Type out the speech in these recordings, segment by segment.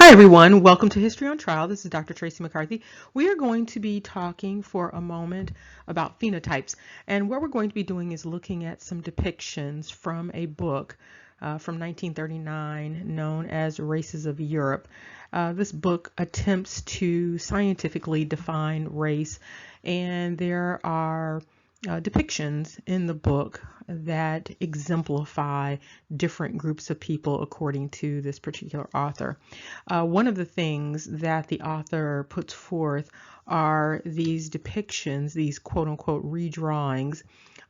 Hi everyone, welcome to History on Trial. This is Dr. Tracey McCarthy. We are going to be talking for a moment about phenotypes, and what we're going to be doing is looking at some depictions from a book from 1939 known as Races of Europe. This book attempts to scientifically define race, and there are depictions in the book that exemplify different groups of people according to this particular author. One of the things that the author puts forth are these depictions, these quote-unquote redrawings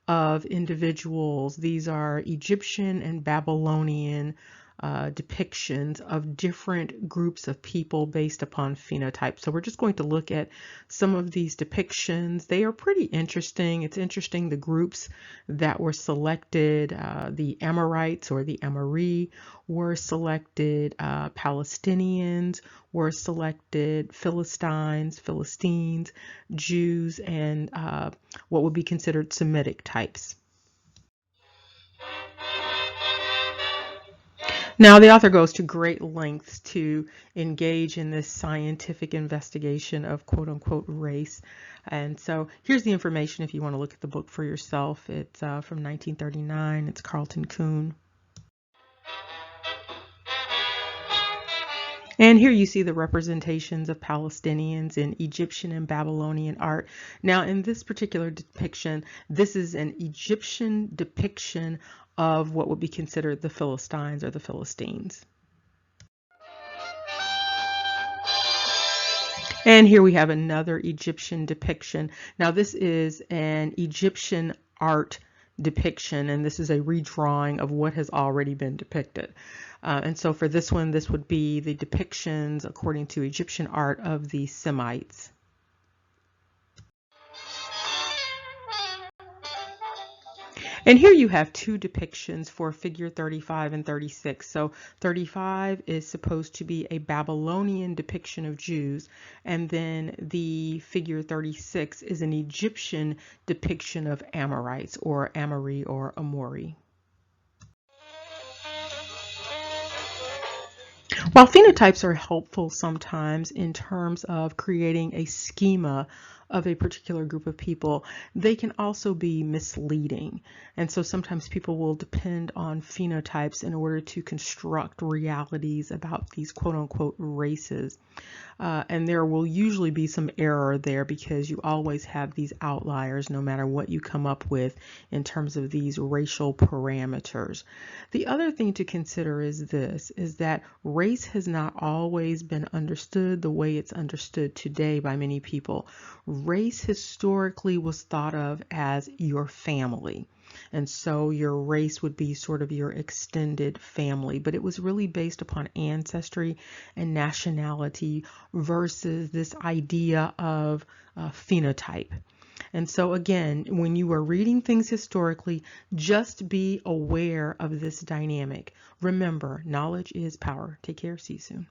of individuals. These are Egyptian and Babylonian depictions of different groups of people based upon phenotype. So we're just going to look at some of these depictions. They are pretty interesting. It's interesting the groups that were selected. The Amorites or the Amori were selected. Palestinians were selected. Philistines, Jews, and what would be considered Semitic types. Now, the author goes to great lengths to engage in this scientific investigation of quote-unquote race. And so here's the information if you want to look at the book for yourself. It's from 1939. It's Carlton Kuhn. And here you see the representations of Palestinians in Egyptian and Babylonian art. Now, in this particular depiction, this is an Egyptian depiction of what would be considered the Philistines or the Philistines. And here we have another Egyptian depiction. Now, this is an Egyptian art depiction, and this is a redrawing of what has already been depicted. And so for this one, this would be the depictions according to Egyptian art of the Semites. And here you have two depictions for figure 35 and 36. So 35 is supposed to be a Babylonian depiction of Jews, and then the figure 36 is an Egyptian depiction of Amorites or Amori or Amori. While phenotypes are helpful sometimes in terms of creating a schema of a particular group of people, they can also be misleading. And so sometimes people will depend on phenotypes in order to construct realities about these quote-unquote races. And there will usually be some error there because you always have these outliers no matter what you come up with in terms of these racial parameters. The other thing to consider is this, is that race has not always been understood the way it's understood today by many people. Race historically was thought of as your family. And so your race would be sort of your extended family, but it was really based upon ancestry and nationality versus this idea of phenotype. And so again, when you are reading things historically, just be aware of this dynamic. Remember, knowledge is power. Take care. See you soon.